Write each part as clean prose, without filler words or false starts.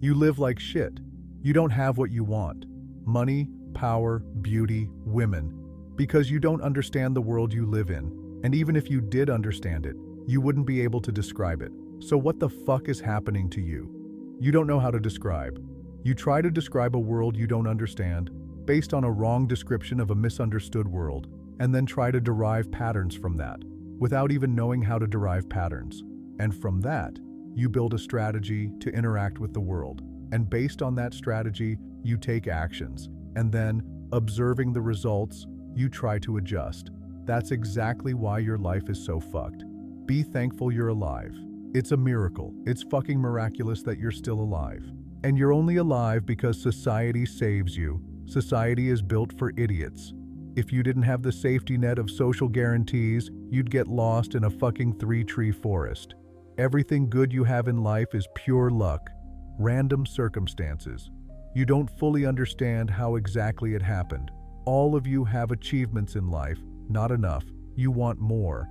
You live like shit. You don't have what you want. Money, power, beauty, women. Because you don't understand the world you live in. And even if you did understand it, you wouldn't be able to describe it. So what the fuck is happening to you? You don't know how to describe. You try to describe a world you don't understand, based on a wrong description of a misunderstood world, and then try to derive patterns from that, without even knowing how to derive patterns. And from that, you build a strategy to interact with the world. And based on that strategy, you take actions. And then, observing the results, you try to adjust. That's exactly why your life is so fucked. Be thankful you're alive. It's a miracle. It's fucking miraculous that you're still alive. And you're only alive because society saves you. Society is built for idiots. If you didn't have the safety net of social guarantees, you'd get lost in a fucking three-tree forest. Everything good you have in life is pure luck, random circumstances. You don't fully understand how exactly it happened. All of you have achievements in life, not enough. You want more.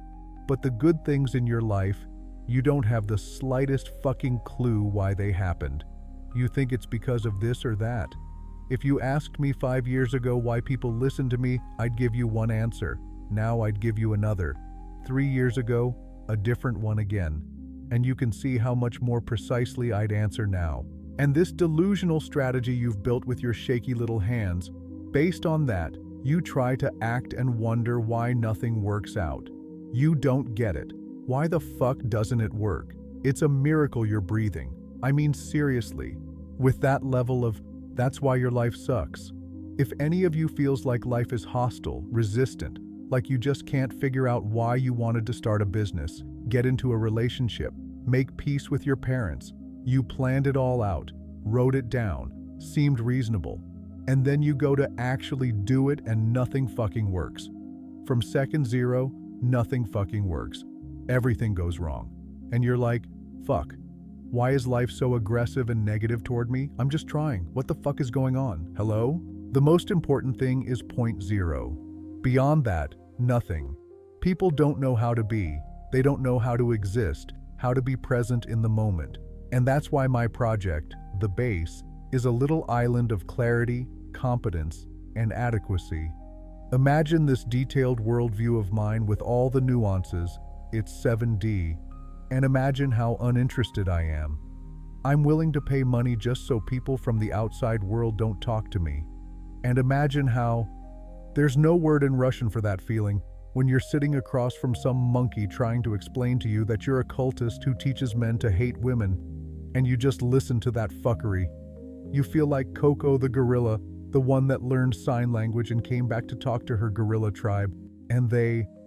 But the good things in your life, you don't have the slightest fucking clue why they happened. You think it's because of this or that. If you asked me 5 years ago why people listen to me, I'd give you one answer. Now I'd give you another. 3 years ago, a different one again. And you can see how much more precisely I'd answer now. And this delusional strategy you've built with your shaky little hands, based on that, you try to act and wonder why nothing works out. You don't get it. Why the fuck doesn't it work? It's a miracle you're breathing. I mean seriously. With that level of, that's why your life sucks. If any of you feels like life is hostile, resistant, like you just can't figure out why you wanted to start a business, get into a relationship, make peace with your parents, you planned it all out, wrote it down, seemed reasonable, and then you go to actually do it and nothing fucking works. From second zero, nothing fucking works. Everything goes wrong. And you're like, fuck. Why is life so aggressive and negative toward me? I'm just trying. What the fuck is going on? Hello? The most important thing is point zero. Beyond that, nothing. People don't know how to be. They don't know how to exist, how to be present in the moment. And that's why my project, The Base, is a little island of clarity, competence, and adequacy. Imagine this detailed worldview of mine with all the nuances, it's 7D, and imagine how uninterested I am. I'm willing to pay money just so people from the outside world don't talk to me. And imagine how, there's no word in Russian for that feeling, when you're sitting across from some monkey trying to explain to you that you're a cultist who teaches men to hate women, and you just listen to that fuckery. You feel like Coco the gorilla, the one that learned sign language and came back to talk to her gorilla tribe. And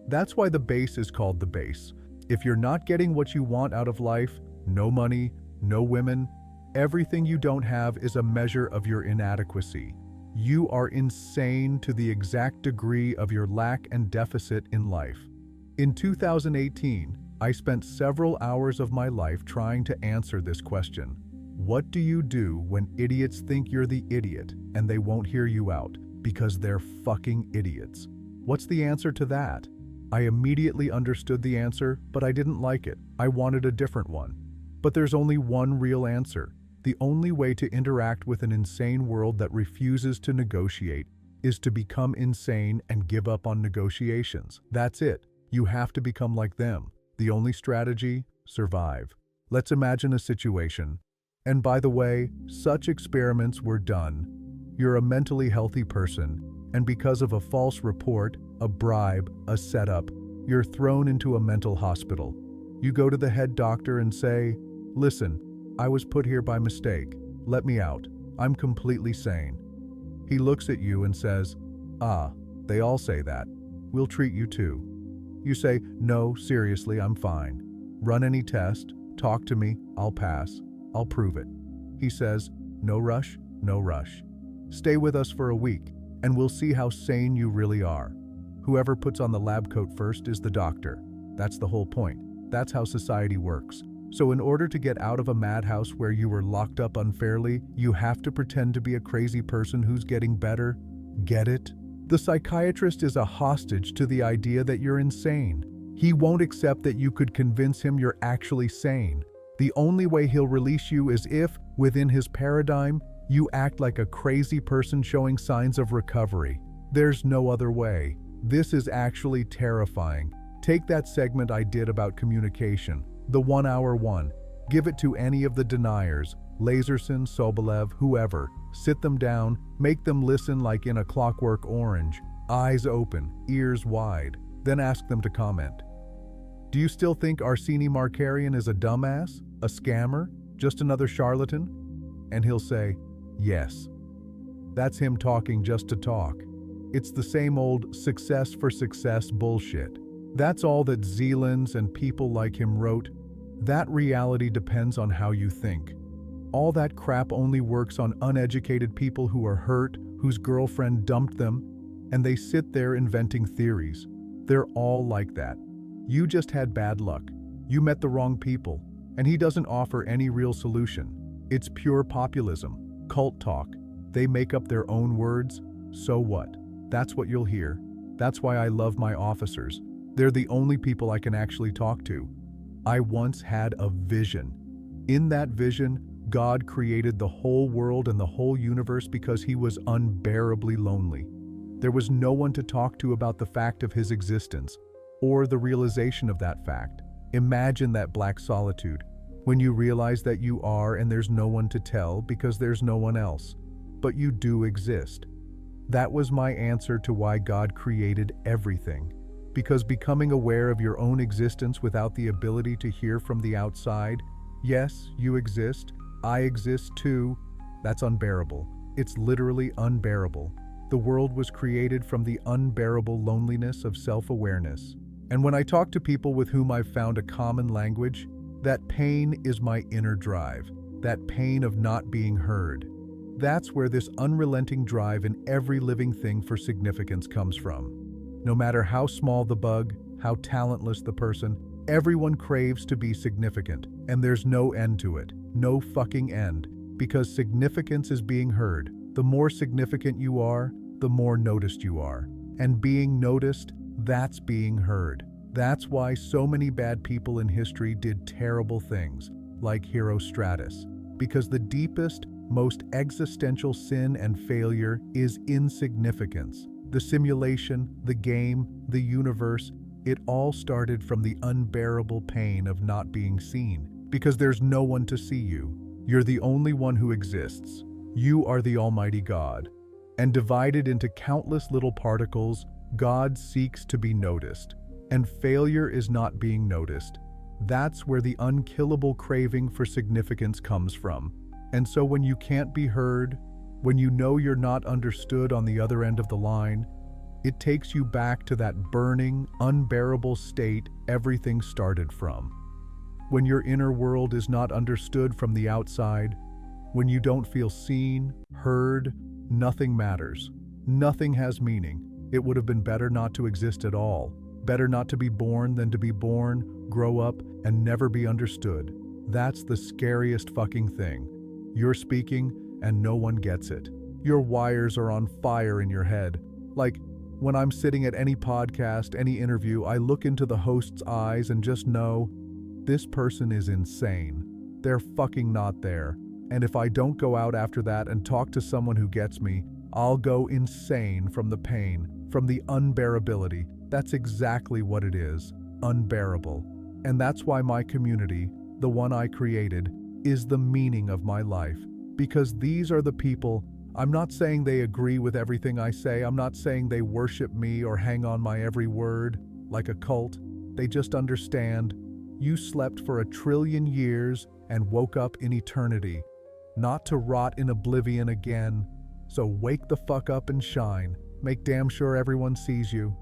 that's why The Base is called The Base. If you're not getting what you want out of life, no money, no women, everything you don't have is a measure of your inadequacy. You are insane to the exact degree of your lack and deficit in life. In 2018, I spent several hours of my life trying to answer this question. What do you do when idiots think you're the idiot and they won't hear you out because they're fucking idiots? What's the answer to that? I immediately understood the answer, but I didn't like it. I wanted a different one. But there's only one real answer. The only way to interact with an insane world that refuses to negotiate is to become insane and give up on negotiations. That's it. You have to become like them. The only strategy? Survive. Let's imagine a situation. And by the way, such experiments were done. You're a mentally healthy person, and because of a false report, a bribe, a setup, you're thrown into a mental hospital. You go to the head doctor and say, "Listen, I was put here by mistake. Let me out. I'm completely sane." He looks at you and says, "Ah, they all say that. We'll treat you too." You say, "No, seriously, I'm fine. Run any test, talk to me, I'll pass. I'll prove it." He says, "No rush, no rush. Stay with us for a week, and we'll see how sane you really are." Whoever puts on the lab coat first is the doctor. That's the whole point. That's how society works. So in order to get out of a madhouse where you were locked up unfairly, you have to pretend to be a crazy person who's getting better. Get it? The psychiatrist is a hostage to the idea that you're insane. He won't accept that you could convince him you're actually sane. The only way he'll release you is if, within his paradigm, you act like a crazy person showing signs of recovery. There's no other way. This is actually terrifying. Take that segment I did about communication, the 1 hour one. Give it to any of the deniers, Lazerson, Sobolev, whoever. Sit them down, make them listen like in A Clockwork Orange, eyes open, ears wide, then ask them to comment. Do you still think Arseny Markarian is a dumbass, a scammer, just another charlatan? And he'll say, yes. That's him talking just to talk. It's the same old success for success bullshit. That's all that Zealands and people like him wrote. That reality depends on how you think. All that crap only works on uneducated people who are hurt, whose girlfriend dumped them, and they sit there inventing theories. They're all like that. You just had bad luck. You met the wrong people, and he doesn't offer any real solution. It's pure populism, cult talk. They make up their own words. So what? That's what you'll hear. That's why I love my officers. They're the only people I can actually talk to. I once had a vision. In that vision, God created the whole world and the whole universe because he was unbearably lonely. There was no one to talk to about the fact of his existence, or the realization of that fact. Imagine that black solitude, when you realize that you are and there's no one to tell because there's no one else, but you do exist. That was my answer to why God created everything. Because becoming aware of your own existence without the ability to hear from the outside, yes, you exist, I exist too, that's unbearable. It's literally unbearable. The world was created from the unbearable loneliness of self-awareness. And when I talk to people with whom I've found a common language, that pain is my inner drive, that pain of not being heard. That's where this unrelenting drive in every living thing for significance comes from. No matter how small the bug, how talentless the person, everyone craves to be significant, and there's no end to it, no fucking end, because significance is being heard. The more significant you are, the more noticed you are. And being noticed, that's being heard. That's why so many bad people in history did terrible things, like Herostratus, because the deepest, most existential sin and failure is insignificance. The simulation, the game, the universe, it all started from the unbearable pain of not being seen, because there's no one to see you. You're the only one who exists. You are the Almighty God. And divided into countless little particles, God seeks to be noticed. And failure is not being noticed. That's where the unkillable craving for significance comes from. And so when you can't be heard, when you know you're not understood on the other end of the line, it takes you back to that burning, unbearable state everything started from. When your inner world is not understood from the outside, when you don't feel seen, heard, nothing matters. Nothing has meaning. It would have been better not to exist at all. Better not to be born than to be born, grow up, and never be understood. That's the scariest fucking thing. You're speaking, and no one gets it. Your wires are on fire in your head. Like, when I'm sitting at any podcast, any interview, I look into the host's eyes and just know, this person is insane. They're fucking not there. And if I don't go out after that and talk to someone who gets me, I'll go insane from the pain, from the unbearability. That's exactly what it is, unbearable. And that's why my community, the one I created, is the meaning of my life. Because these are the people. I'm not saying they agree with everything I say. I'm not saying they worship me or hang on my every word like a cult. They just understand. You slept for 1 trillion years and woke up in eternity, not to rot in oblivion again. So wake the fuck up and shine. Make damn sure everyone sees you.